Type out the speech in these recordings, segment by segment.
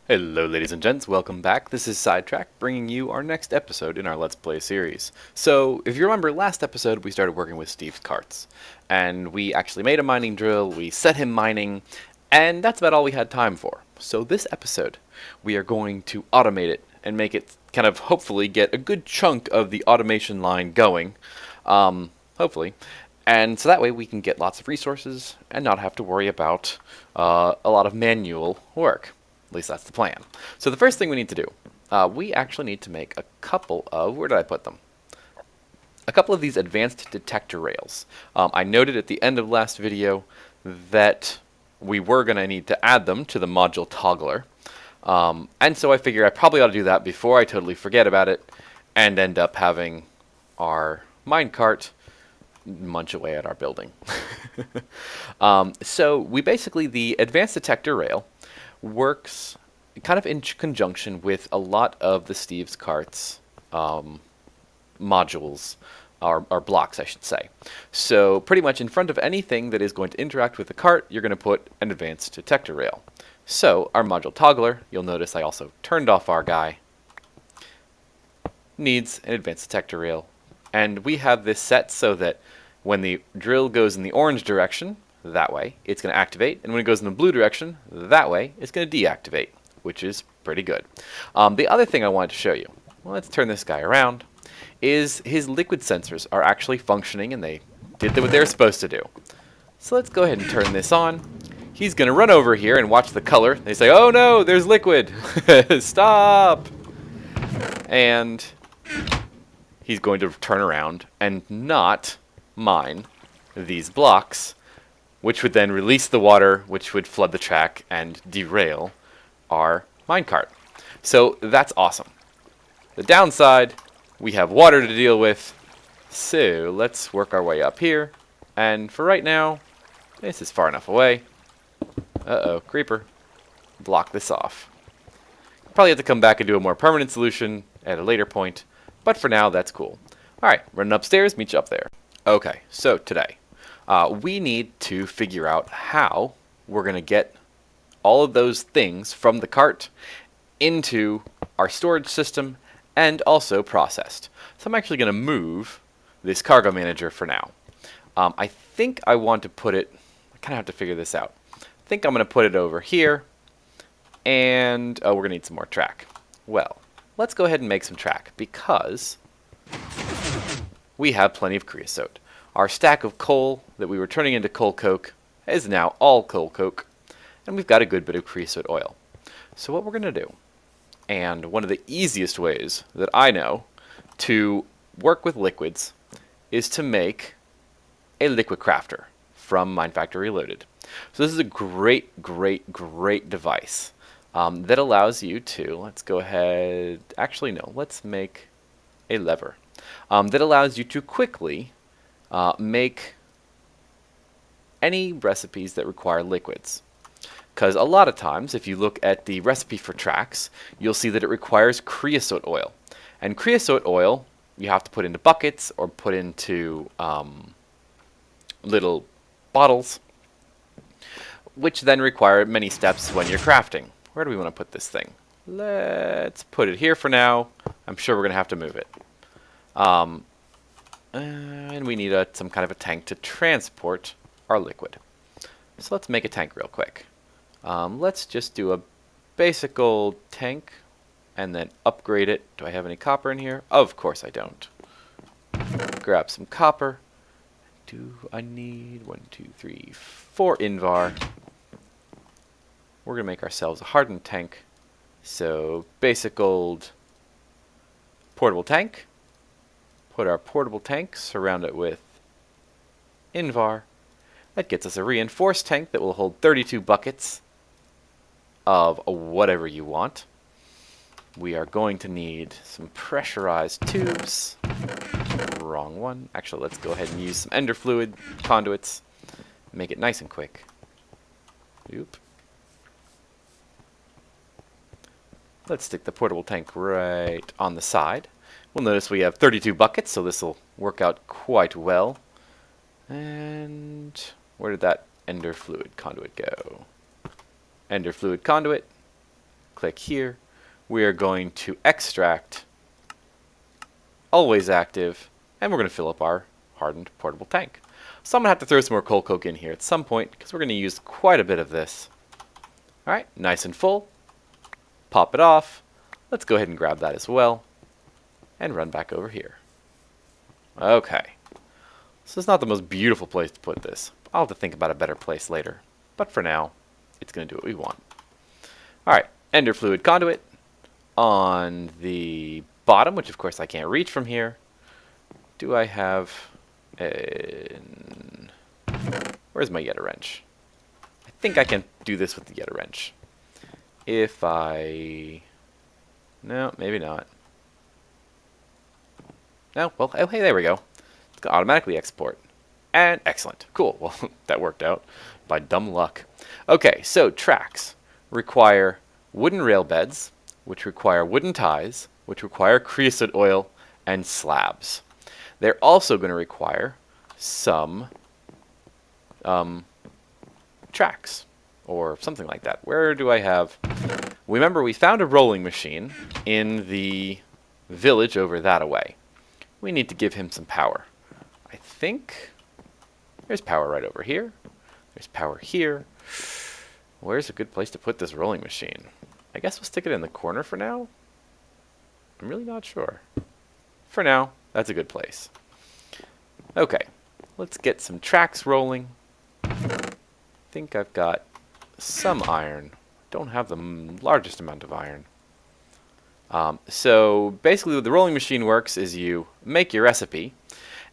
Hello ladies and gents, welcome back. This is Sidetrack, bringing you our next episode in our Let's Play series. So, if you remember last episode, we started working with Steve's carts. And we actually made a mining drill, we set him mining, and that's about all we had time for. So this episode, we are going to automate it and make it kind of hopefully get a good chunk of the automation line going. Hopefully. And so that way we can get lots of resources and not have to worry about a lot of manual work. At least that's the plan. So the first thing we need to do, we actually need to make a couple of, where did I put them? A couple of these advanced detector rails. I noted at the end of last video that we were going to need to add them to the module toggler. And so I figure I probably ought to do that before I totally forget about it and end up having our minecart munch away at our building. So we basically, the advanced detector rail works kind of in conjunction with a lot of the Steve's carts modules, or blocks I should say. So pretty much in front of anything that is going to interact with the cart, you're going to put an advanced detector rail. So our module toggler, you'll notice I also turned off our guy, needs an advanced detector rail. And we have this set so that when the drill goes in the orange direction, that way, it's going to activate, and when it goes in the blue direction, that way, it's going to deactivate, which is pretty good. The other thing I wanted to show you, well, let's turn this guy around, is his liquid sensors are actually functioning, and they did what they were supposed to do. So let's go ahead and turn this on. He's going to run over here and watch the color. They say, oh no, there's liquid! Stop! And he's going to turn around and not mine these blocks, which would then release the water, which would flood the track and derail our minecart. So that's awesome. The downside, we have water to deal with, so let's work our way up here. And for right now, this is far enough away. Uh-oh, creeper. Block this off. Probably have to come back and do a more permanent solution at a later point, but for now, that's cool. Alright, running upstairs, meet you up there. Okay, so today, we need to figure out how we're going to get all of those things from the cart into our storage system and also processed. So I'm actually going to move this cargo manager for now. I think I want to put it, I kind of have to figure this out. I think I'm going to put it over here, and we're going to need some more track. Well, let's go ahead and make some track because we have plenty of creosote. Our stack of coal that we were turning into coal coke is now all coal coke, and we've got a good bit of creosote oil. So what we're going to do, and one of the easiest ways that I know to work with liquids, is to make a liquid crafter from Mine Factory Reloaded. So this is a great device that allows you to, let's go ahead, actually no, let's make a lever that allows you to quickly make any recipes that require liquids. Because a lot of times, if you look at the recipe for tracks, you'll see that it requires creosote oil. And creosote oil, you have to put into buckets or put into little bottles, which then require many steps when you're crafting. Where do we want to put this thing? Let's put it here for now. I'm sure we're going to have to move it. And we need some kind of a tank to transport our liquid. So let's make a tank real quick. Let's just do a basic old tank and then upgrade it. Do I have any copper in here? Of course I don't. Grab some copper. Do I need 1, 2, 3, 4 Invar? We're going to make ourselves a hardened tank. So basic old portable tank. Put our portable tank, surround it with Invar. That gets us a reinforced tank that will hold 32 buckets of whatever you want. We are going to need some pressurized tubes. Wrong one. Actually, let's go ahead and use some ender fluid conduits. Make it nice and quick. Oop. Let's stick the portable tank right on the side. We'll notice we have 32 buckets, so this will work out quite well. And where did that ender fluid conduit go? Ender fluid conduit. click here. We are going to extract, always active, and we're going to fill up our hardened portable tank. So I'm going to have to throw some more coal coke in here at some point because we're going to use quite a bit of this. Alright, nice and full. Pop it off. Let's go ahead and grab that as well and run back over here. Okay. So it's not the most beautiful place to put this. I'll have to think about a better place later. But for now, it's going to do what we want. Alright, ender fluid conduit on the bottom, which of course I can't reach from here. Do I have where's my Yeta wrench? I think I can do this with the Yeta wrench. If I... No, maybe not. No, well, oh, hey, there we go. It's going to automatically export. And excellent. Cool. Well, that worked out by dumb luck. Okay, so tracks require wooden rail beds, which require wooden ties, which require creosote oil, and slabs. They're also going to require some tracks or something like that. Where do I have... Remember, we found a rolling machine in the village over that away. We need to give him some power. I think there's power right over here. There's power here. Where's a good place to put this rolling machine? I guess we'll stick it in the corner for now. I'm really not sure. For now, that's a good place. Okay, let's get some tracks rolling. I think I've got some iron. Don't have the largest amount of iron. So basically what the rolling machine works is you make your recipe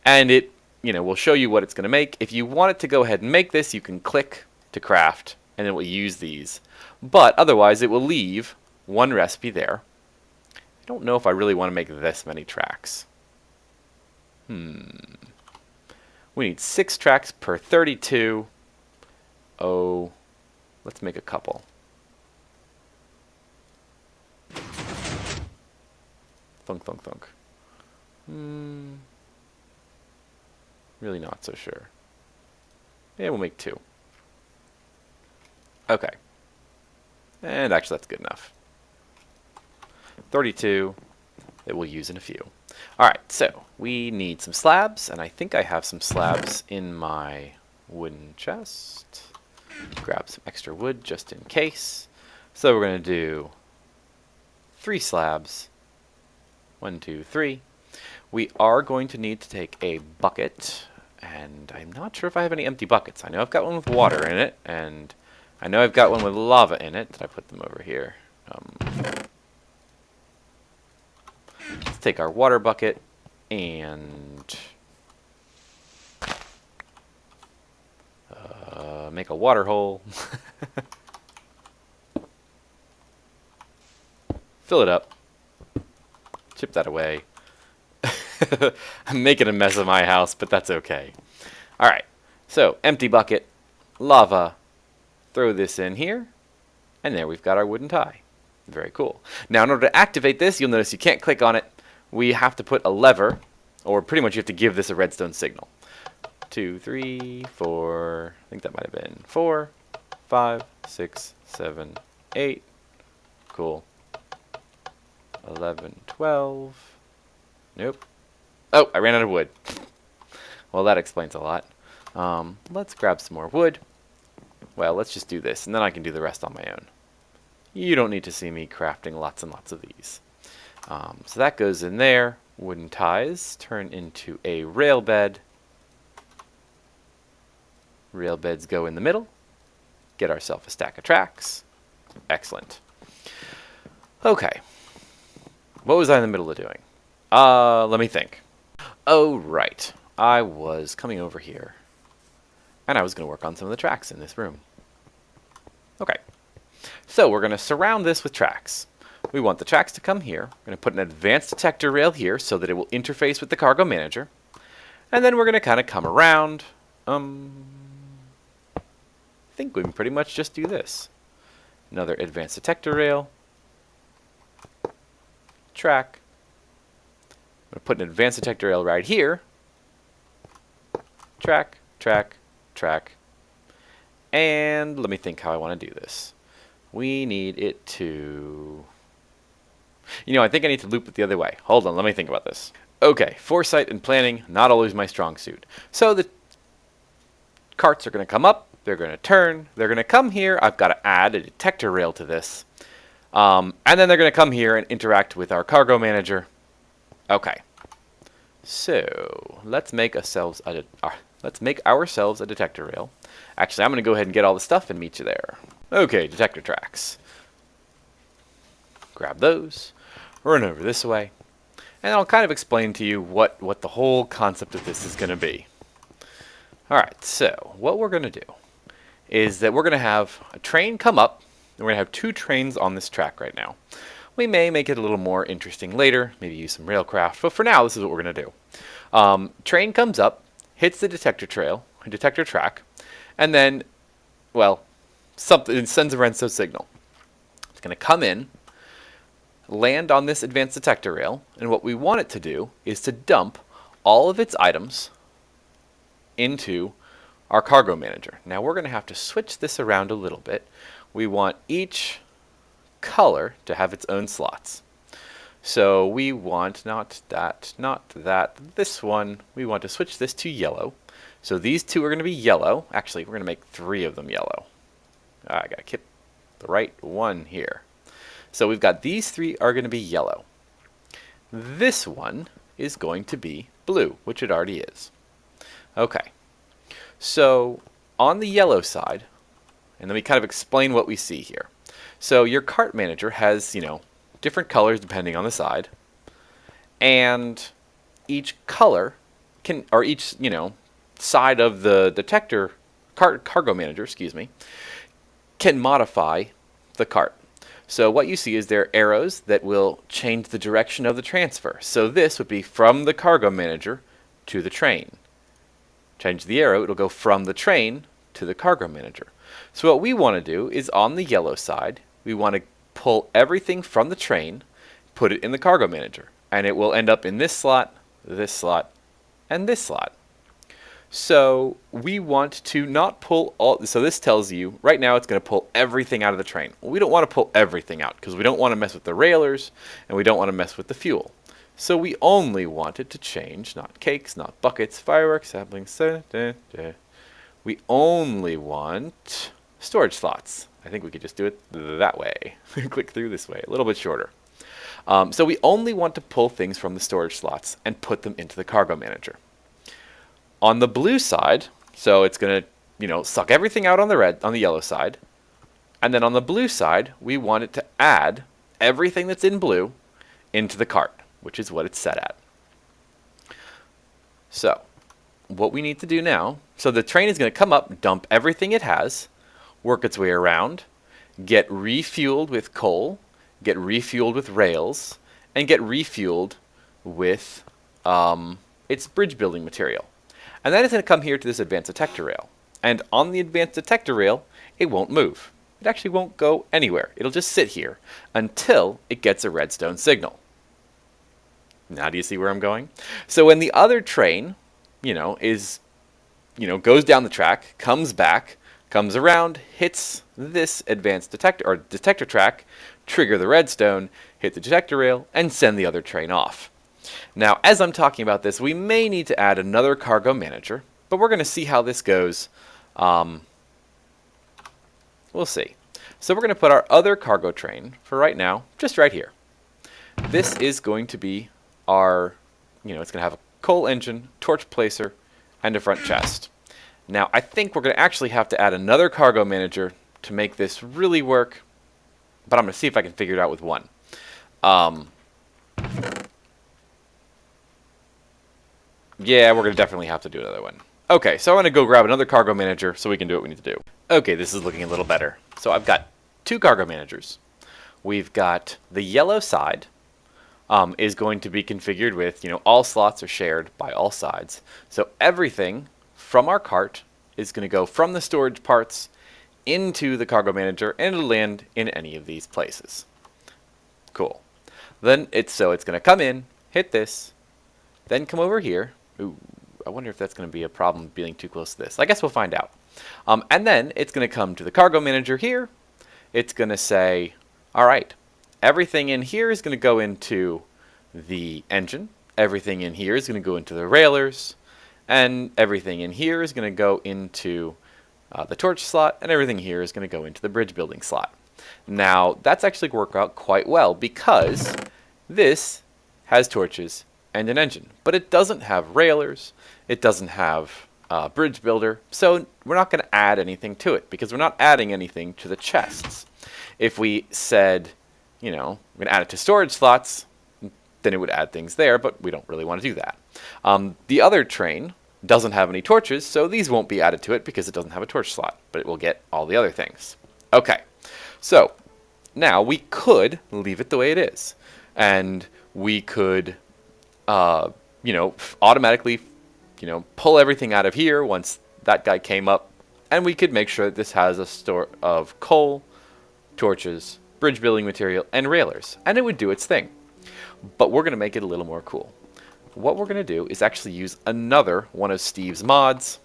and it will show you what it's going to make. If you want it to go ahead and make this, you can click to craft and it will use these. But otherwise it will leave one recipe there. I don't know if I really want to make this many tracks. We need 6 tracks per 32. Oh, let's make a couple. Thunk, thunk, thunk. Really not so sure. Yeah, we'll make 2. Okay. And actually, that's good enough. 32 that we'll use in a few. Alright, so we need some slabs, and I think I have some slabs in my wooden chest. Grab some extra wood just in case. So we're going to do 3 slabs. 1, 2, 3. We are going to need to take a bucket, and I'm not sure if I have any empty buckets. I know I've got one with water in it, and I know I've got one with lava in it. Did I put them over here? Let's take our water bucket and make a water hole. Fill it up. Chip that away. I'm making a mess of my house, but that's okay. Alright, so empty bucket, lava, throw this in here, and there we've got our wooden tie. Very cool. Now in order to activate this, you'll notice you can't click on it. We have to put a lever, or pretty much you have to give this a redstone signal. 2, 3, 4, I think that might have been 4, 5, 6, 7, 8. Cool. 11, 12. Nope. Oh, I ran out of wood. Well, that explains a lot. Let's grab some more wood. Well, let's just do this, and then I can do the rest on my own. You don't need to see me crafting lots and lots of these. So that goes in there. Wooden ties turn into a rail bed. Rail beds go in the middle. Get ourselves a stack of tracks. Excellent. Okay. What was I in the middle of doing? Let me think. Oh, right. I was coming over here, and I was going to work on some of the tracks in this room. Okay. So we're going to surround this with tracks. We want the tracks to come here. We're going to put an advanced detector rail here so that it will interface with the cargo manager. And then we're going to kind of come around. I think we can pretty much just do this. Another advanced detector rail. Track. I'm going to put an advanced detector rail right here. Track, track, track. And let me think how I want to do this. we need it to... You know, I think I need to loop it the other way. Hold on, let me think about this. Okay, foresight and planning, not always my strong suit. So the carts are going to come up, they're going to turn, they're going to come here. I've got to add a detector rail to this. And then they're going to come here and interact with our cargo manager. Okay. So let's make ourselves a detector rail. Actually, I'm going to go ahead and get all the stuff and meet you there. Okay, detector tracks. Grab those, run over this way, and I'll kind of explain to you what the whole concept of this is going to be. Alright, so what we're going to do is that we're going to have a train come up, and we're going to have two trains on this track right now. We may make it a little more interesting later, maybe use some railcraft, but for now this is what we're going to do. Train comes up, hits the detector track, and then, well, it sends a redstone signal. It's going to come in, land on this advanced detector rail, and what we want it to do is to dump all of its items into our cargo manager. Now we're going to have to switch this around a little bit. We want each color to have its own slots. So we want not that, this one, we want to switch this to yellow. So these two are going to be yellow. Actually, we're going to make 3 of them yellow. I got to keep the right one here. So we've got these 3 are going to be yellow. This one is going to be blue, which it already is. Okay, so on the yellow side, and let me kind of explain what we see here. So your cart manager has, you know, different colors depending on the side, and each color can, or each, you know, side of the detector cargo manager, excuse me, can modify the cart. So what you see is there are arrows that will change the direction of the transfer. So this would be from the cargo manager to the train. Change the arrow, it'll go from the train to the cargo manager. So what we want to do is on the yellow side, we want to pull everything from the train, put it in the cargo manager, and it will end up in this slot, and this slot. So we want to not pull all, so this tells you, right now it's going to pull everything out of the train. Well, we don't want to pull everything out because we don't want to mess with the railers and we don't want to mess with the fuel. So we only want it to change, not cakes, not buckets, fireworks, saplings, we only want storage slots. I think we could just do it that way. Click through this way, a little bit shorter. So we only want to pull things from the storage slots and put them into the cargo manager. On the blue side, so it's going to, you know, suck everything out on the yellow side. And then on the blue side, we want it to add everything that's in blue into the cart, which is what it's set at. So what we need to do now, so the train is going to come up, dump everything it has, work its way around, get refueled with coal, get refueled with rails, and get refueled with its bridge building material. And then it's going to come here to this advanced detector rail. And on the advanced detector rail, it won't move. It actually won't go anywhere. It'll just sit here until it gets a redstone signal. Now do you see where I'm going? So when the other train, goes down the track, comes back, comes around, hits this advanced detector track, trigger the redstone, hit the detector rail, and send the other train off. Now, as I'm talking about this, we may need to add another cargo manager, but we're going to see how this goes. We'll see. So we're going to put our other cargo train, for right now, just right here. This is going to be our, it's going to have a coal engine, torch placer, and a front chest. Now, I think we're going to actually have to add another cargo manager to make this really work, but I'm going to see if I can figure it out with one. Yeah, we're going to definitely have to do another one. Okay, so I'm going to go grab another cargo manager so we can do what we need to do. Okay, this is looking a little better. So I've got 2 cargo managers. We've got the yellow side is going to be configured with, all slots are shared by all sides. So everything from our cart is going to go from the storage parts into the cargo manager, and it'll land in any of these places. Cool. Then it's going to come in, hit this, then come over here. Ooh, I wonder if that's going to be a problem being too close to this. I guess we'll find out. And then it's going to come to the cargo manager here. it's going to say, all right, everything in here is going to go into the engine, everything in here is going to go into the railers, and everything in here is going to go into the torch slot, and everything here is going to go into the bridge building slot. Now, that's actually worked out quite well because this has torches and an engine, but it doesn't have railers, it doesn't have bridge builder, so we're not going to add anything to it because we're not adding anything to the chests. If we said, you know, we're going to add it to storage slots, then it would add things there, but we don't really want to do that. The other train doesn't have any torches, so these won't be added to it because it doesn't have a torch slot, but it will get all the other things. Okay, so now we could leave it the way it is, and we could, you know, automatically, you know, pull everything out of here once that guy came up, and we could make sure that this has a store of coal, torches, bridge building material, and railers, and it would do its thing. But we're going to make it a little more cool. What we're going to do is actually use another one of Steve's mods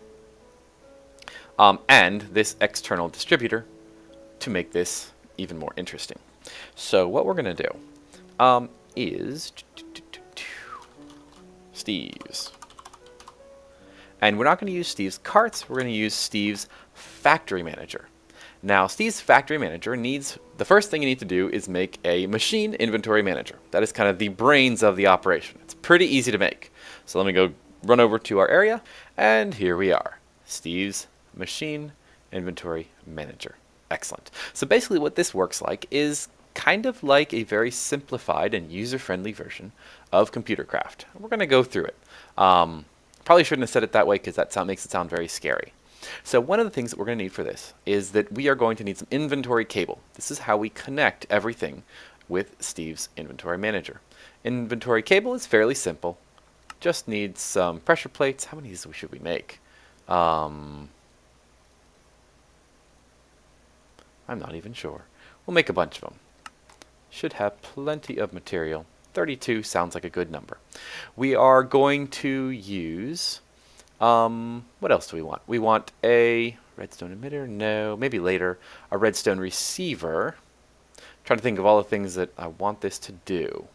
and this external distributor to make this even more interesting. So what we're going to do is Steve's. And we're not going to use Steve's carts, we're going to use Steve's factory manager. Now, Steve's factory manager needs, the first thing you need to do is make a machine inventory manager. That is kind of the brains of the operation. It's pretty easy to make. So let me go run over to our area, and here we are. Steve's machine inventory manager. Excellent. So basically what this works like is kind of like a very simplified and user-friendly version of Computercraft. We're going to go through it. Probably shouldn't have said it that way because that makes it sound very scary. So one of the things that we're going to need for this is that we are going to need some inventory cable. This is how we connect everything with Steve's inventory manager. Inventory cable is fairly simple. Just needs some pressure plates. How many of these should we make? I'm not even sure. We'll make a bunch of them. Should have plenty of material. 32 sounds like a good number. We are going to use, what else do we want? We want a redstone emitter? No, maybe later. A redstone receiver. I'm trying to think of all the things that I want this to do.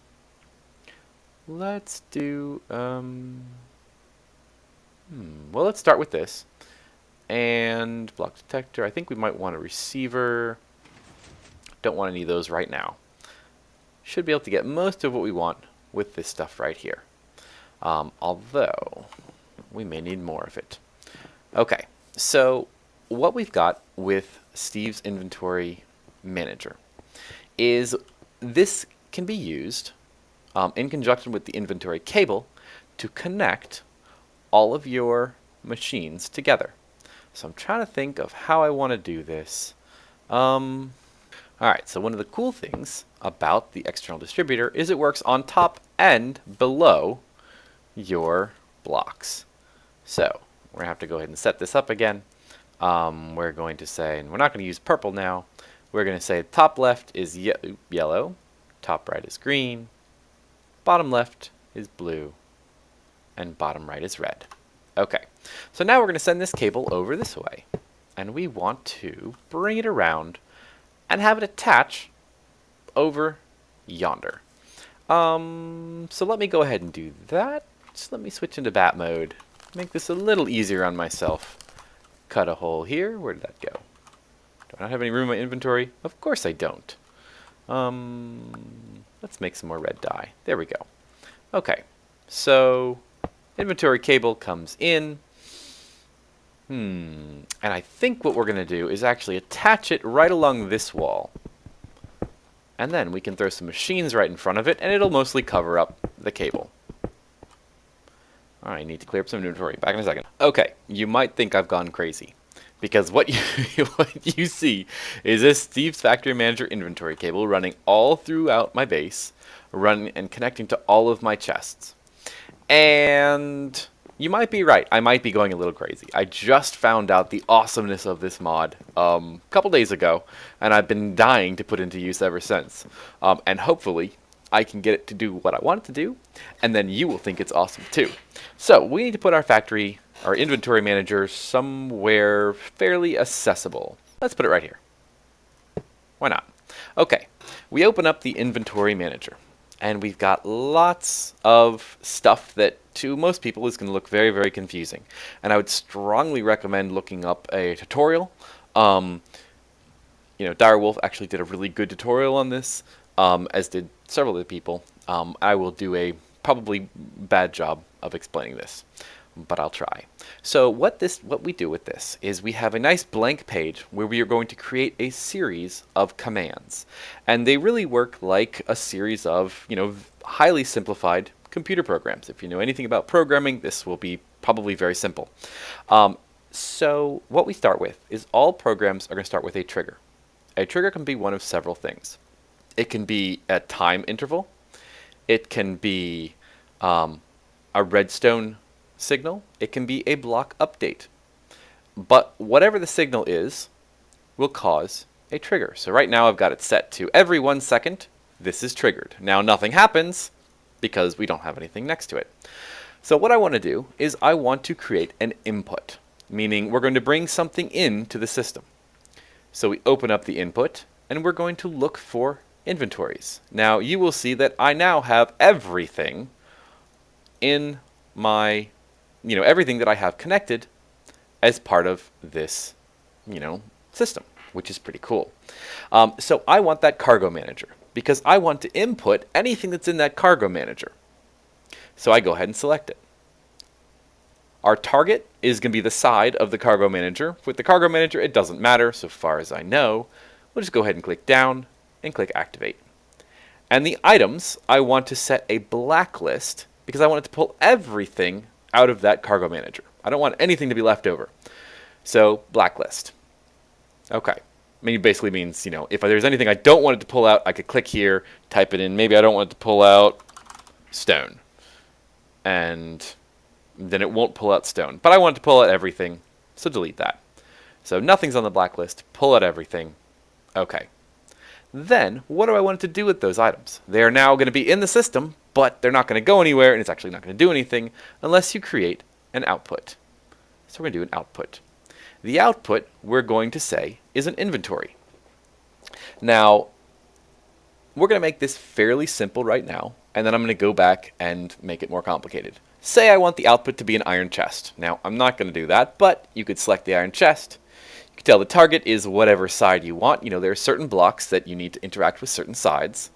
Let's do, well, let's start with this. And block detector. I think we might want a receiver. Don't want any of those right now. Should be able to get most of what we want with this stuff right here. Although, we may need more of it. Okay, so what we've got with Steve's inventory manager is this can be used in conjunction with the inventory cable to connect all of your machines together. So I'm trying to think of how I want to do this. Alright, so one of the cool things about the external distributor is it works on top and below your blocks. So we're going to have to go ahead and set this up again. We're going to say, and we're not going to use purple now, we're going to say top left is yellow, top right is green, bottom left is blue, and bottom right is red. Okay, so now we're going to send this cable over this way, and we want to bring it around and have it attach over yonder. So let me go ahead and do that. Just let me switch into bat mode. Make this a little easier on myself. Cut a hole here. Where did that go? Do I not have any room in my inventory? Of course I don't. Let's make some more red dye. There we go. Okay, so inventory cable comes in. And I think what we're going to do is actually attach it right along this wall. And then we can throw some machines right in front of it, and it'll mostly cover up the cable. Alright, I need to clear up some inventory. Back in a second. Okay, you might think I've gone crazy. Because what you see is this Steve's Factory Manager inventory cable running all throughout my base, running and connecting to all of my chests. And you might be right. I might be going a little crazy. I just found out the awesomeness of this mod a couple days ago, and I've been dying to put into use ever since. And hopefully, I can get it to do what I want it to do, and then you will think it's awesome too. So we need to put our inventory manager somewhere fairly accessible. Let's put it right here. Why not? Okay, we open up the inventory manager, and we've got lots of stuff that to most people is going to look very, very confusing. And I would strongly recommend looking up a tutorial. DireWolf actually did a really good tutorial on this, as did several other people. I will do a probably bad job of explaining this, but I'll try. So what we do with this is we have a nice blank page where we are going to create a series of commands, and they really work like a series of highly simplified computer programs. If you know anything about programming, this will be probably very simple. So what we start with is all programs are going to start with a trigger. A trigger can be one of several things. It can be a time interval. It can be a redstone signal. It can be a block update. But whatever the signal is will cause a trigger. So right now I've got it set to every 1 second, this is triggered. Now nothing happens because we don't have anything next to it. So what I want to do is I want to create an input, meaning we're going to bring something into the system. So we open up the input and we're going to look for inventories. Now you will see that I now have everything in my, everything that I have connected as part of this, system, which is pretty cool. So I want that cargo manager because I want to input anything that's in that cargo manager. So I go ahead and select it. Our target is going to be the side of the cargo manager. With the cargo manager, it doesn't matter so far as I know. We'll just go ahead and click down and click activate. And the items, I want to set a blacklist because I want it to pull everything out of that cargo manager. I don't want anything to be left over. So blacklist. Okay. I mean, it basically means, if there's anything I don't want it to pull out, I could click here, type it in. Maybe I don't want it to pull out stone. And then it won't pull out stone. But I want it to pull out everything, so delete that. So nothing's on the blacklist. Pull out everything. Okay. Then, what do I want it to do with those items? They are now going to be in the system, but they're not going to go anywhere, and it's actually not going to do anything unless you create an output. So we're going to do an output. The output, we're going to say, is an inventory. Now, we're going to make this fairly simple right now, and then I'm going to go back and make it more complicated. Say I want the output to be an iron chest. Now, I'm not going to do that, but you could select the iron chest. You can tell the target is whatever side you want. There are certain blocks that you need to interact with certain sides.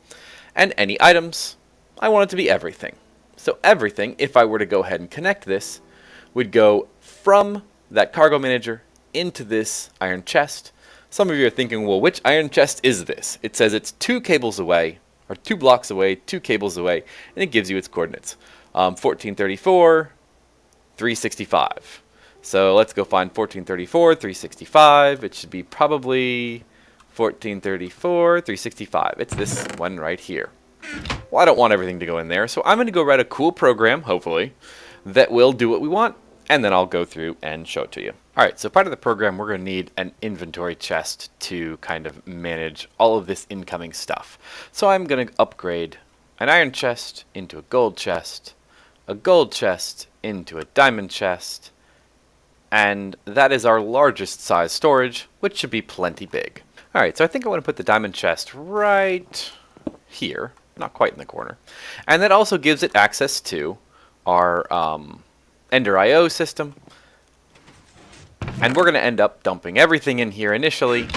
And any items, I want it to be everything. So everything, if I were to go ahead and connect this, would go from that cargo manager into this iron chest. Some of you are thinking, well, which iron chest is this? It says it's 2 cables away, or 2 blocks away, 2 cables away, and it gives you its coordinates. 1434, 365. So let's go find 1434, 365. It should be probably 1434, 365. It's this one right here. Well, I don't want everything to go in there, so I'm going to go write a cool program, hopefully, that will do what we want, and then I'll go through and show it to you. Alright, so part of the program, we're going to need an inventory chest to kind of manage all of this incoming stuff. So I'm going to upgrade an iron chest into a gold chest into a diamond chest, and that is our largest size storage, which should be plenty big. Alright, so I think I want to put the diamond chest right here, not quite in the corner. And that also gives it access to our Ender IO system. And we're going to end up dumping everything in here initially,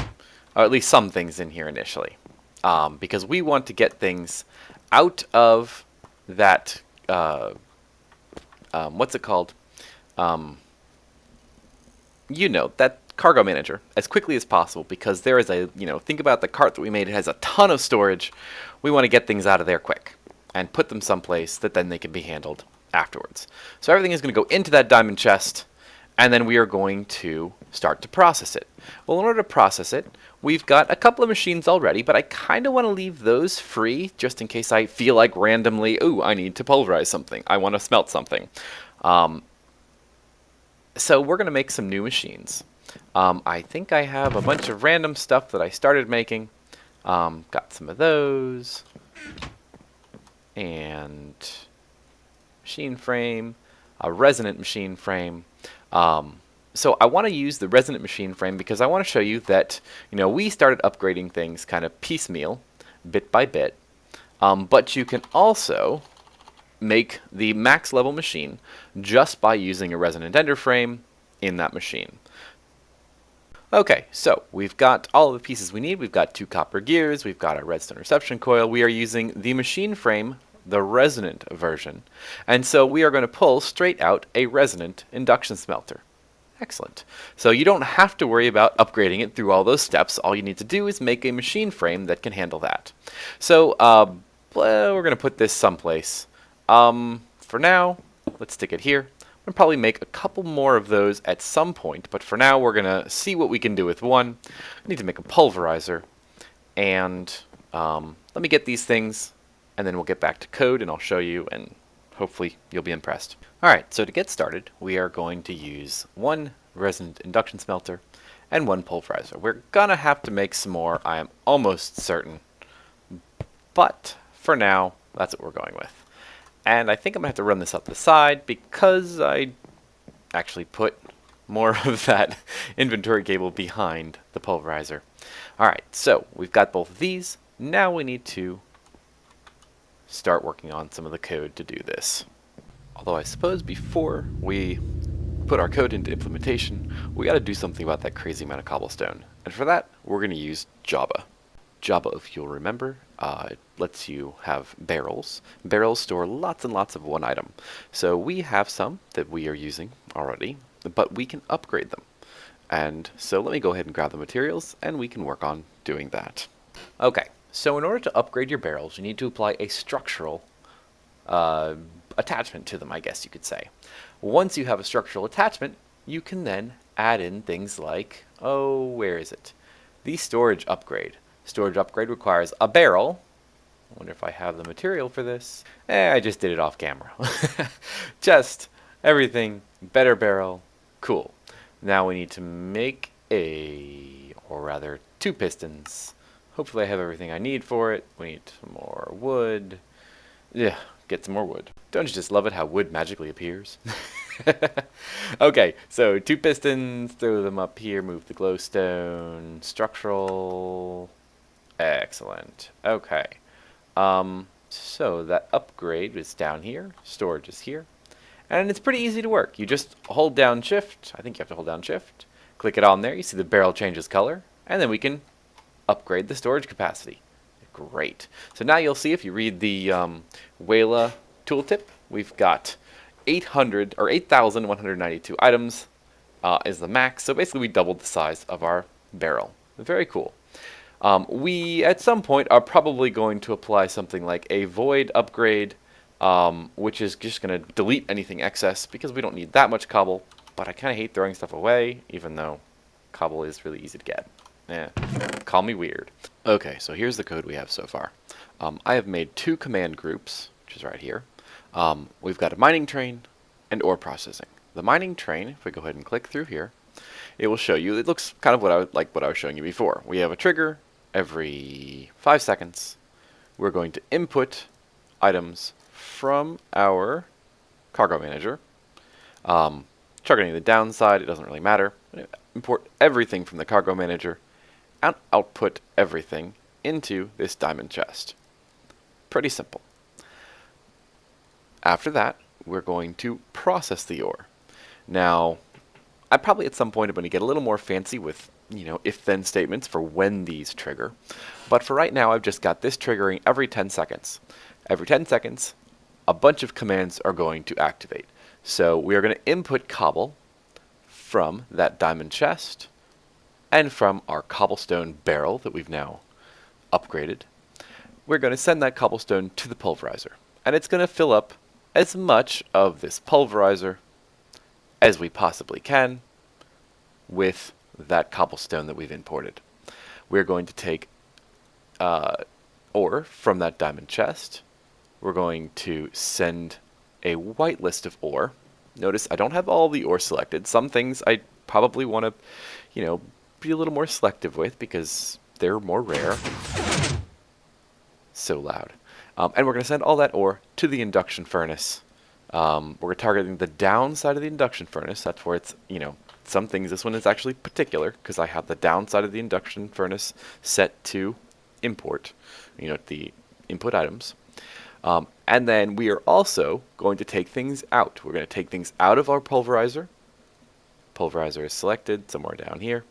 or at least some things in here initially, because we want to get things out of that, what's it called? That cargo manager as quickly as possible, because there is a, think about the cart that we made. It has a ton of storage. We want to get things out of there quick and put them someplace that then they can be handled afterwards. So everything is going to go into that diamond chest, and then we are going to start to process it. Well, in order to process it, we've got a couple of machines already, but I kind of want to leave those free just in case I feel like randomly, ooh, I need to pulverize something. I want to smelt something. So we're going to make some new machines. I think I have a bunch of random stuff that I started making. Got some of those. And machine frame, a resonant machine frame. So I want to use the resonant machine frame because I want to show you that, we started upgrading things kind of piecemeal, bit by bit, but you can also make the max level machine just by using a resonant ender frame in that machine. Okay, so we've got all of the pieces we need. We've got 2 copper gears, we've got our redstone reception coil. We are using the machine frame, the resonant version, and so we are going to pull straight out a resonant induction smelter. Excellent. So you don't have to worry about upgrading it through all those steps. All you need to do is make a machine frame that can handle that. So we're going to put this someplace. For now, let's stick it here. I'm going to probably make a couple more of those at some point, but for now we're going to see what we can do with one. I need to make a pulverizer, and let me get these things, and then we'll get back to code, and I'll show you, and hopefully you'll be impressed. Alright, so to get started, we are going to use 1 resonant induction smelter and 1 pulverizer. We're going to have to make some more, I am almost certain, but for now, that's what we're going with. And I think I'm going to have to run this up the side because I actually put more of that inventory cable behind the pulverizer. Alright, so we've got both of these. Now we need to start working on some of the code to do this. Although I suppose before we put our code into implementation, we got to do something about that crazy amount of cobblestone. And for that, we're going to use Java. Java, if you'll remember, it lets you have barrels. Barrels store lots and lots of one item. So we have some that we are using already, but we can upgrade them. And so let me go ahead and grab the materials, and we can work on doing that. Okay, so in order to upgrade your barrels, you need to apply a structural attachment to them, I guess you could say. Once you have a structural attachment, you can then add in things like, where is it? The storage upgrade. Storage upgrade requires a barrel. I wonder if I have the material for this. I just did it off camera. Just everything, better barrel, cool. Now we need to make or rather 2 pistons. Hopefully I have everything I need for it. We need some more wood. Yeah, get some more wood. Don't you just love it how wood magically appears? Okay, so 2 pistons, throw them up here, move the glowstone, structural. Excellent. Okay. So that upgrade is down here, storage is here, and it's pretty easy to work. You just hold down shift, I think you have to hold down shift, click it on there, you see the barrel changes color, and then we can upgrade the storage capacity. Great. So now you'll see if you read the Wayla tooltip, we've got 8,192 items is the max. So basically we doubled the size of our barrel. Very cool. We, at some point, are probably going to apply something like a void upgrade, which is just going to delete anything excess because we don't need that much cobble, but I kind of hate throwing stuff away, even though cobble is really easy to get. Call me weird. Okay, so here's the code we have so far. I have made 2 command groups, which is right here. We've got a mining train and ore processing. The mining train, if we go ahead and click through here, it will show you, it looks kind of what I was showing you before. We have a trigger every 5 seconds. We're going to input items from our cargo manager. Targeting the downside, it doesn't really matter. Import everything from the cargo manager and output everything into this diamond chest. Pretty simple. After that, we're going to process the ore. Now, I probably at some point am going to get a little more fancy with, if-then statements for when these trigger. But for right now, I've just got this triggering every 10 seconds. Every 10 seconds, a bunch of commands are going to activate. So we are going to input cobble from that diamond chest and from our cobblestone barrel that we've now upgraded. We're going to send that cobblestone to the pulverizer, and it's going to fill up as much of this pulverizer as we possibly can with that cobblestone that we've imported. We're going to take ore from that diamond chest. We're going to send a white list of ore. Notice I don't have all the ore selected. Some things I probably want to, be a little more selective with because they're more rare. So loud. And we're going to send all that ore to the induction furnace. We're targeting the downside of the induction furnace. That's where it's, some things. This one is actually particular because I have the downside of the induction furnace set to import, the input items. And then we are also going to take things out. We're going to take things out of our pulverizer. Pulverizer is selected somewhere down here.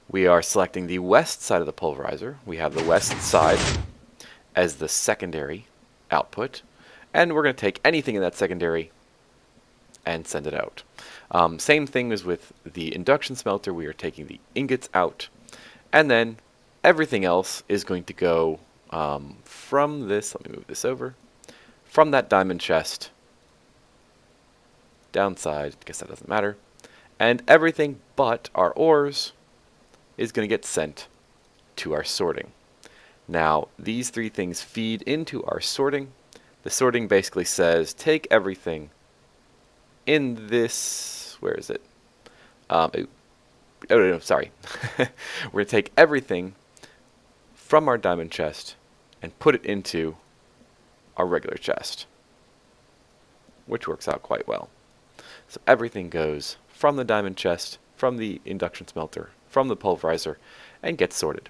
We are selecting the west side of the pulverizer. We have the west side as the secondary output. And we're going to take anything in that secondary and send it out. Same thing as with the induction smelter. We are taking the ingots out. And then everything else is going to go from this. Let me move this over. From that diamond chest. Downside, I guess that doesn't matter. And everything but our ores is going to get sent to our sorting. Now, these three things feed into our sorting. The sorting basically says take everything in this, where is it? Oh, no, sorry. We're going to take everything from our diamond chest and put it into our regular chest, which works out quite well. So everything goes from the diamond chest, from the induction smelter, from the pulverizer, and gets sorted.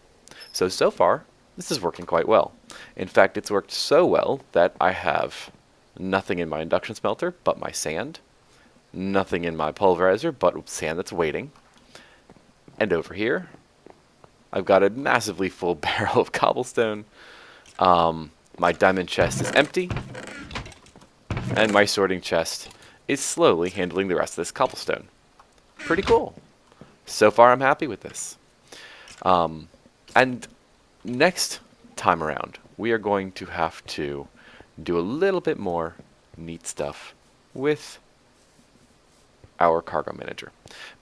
So far, this is working quite well. In fact, it's worked so well that I have nothing in my induction smelter but my sand, nothing in my pulverizer but sand that's waiting, and over here, I've got a massively full barrel of cobblestone. My diamond chest is empty, and my sorting chest is slowly handling the rest of this cobblestone. Pretty cool. So far, I'm happy with this. And next time around, we are going to have to do a little bit more neat stuff with our cargo manager.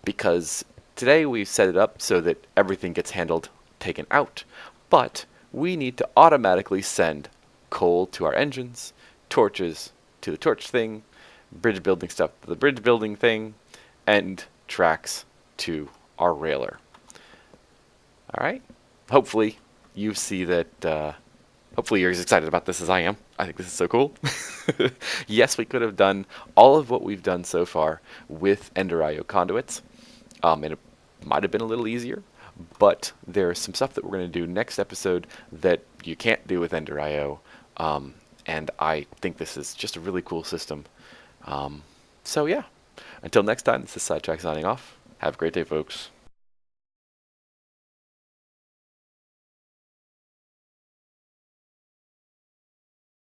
Because today we've set it up so that everything gets handled, taken out, but we need to automatically send coal to our engines, torches to the torch thing, bridge building stuff to the bridge building thing, and tracks to our railer. Alright? Hopefully you see that, hopefully you're as excited about this as I am. I think this is so cool. Yes, we could have done all of what we've done so far with Ender IO conduits, and it might have been a little easier, but there's some stuff that we're going to do next episode that you can't do with Ender IO, and I think this is just a really cool system. So yeah, until next time, this is Sidetrack signing off. Have a great day, folks.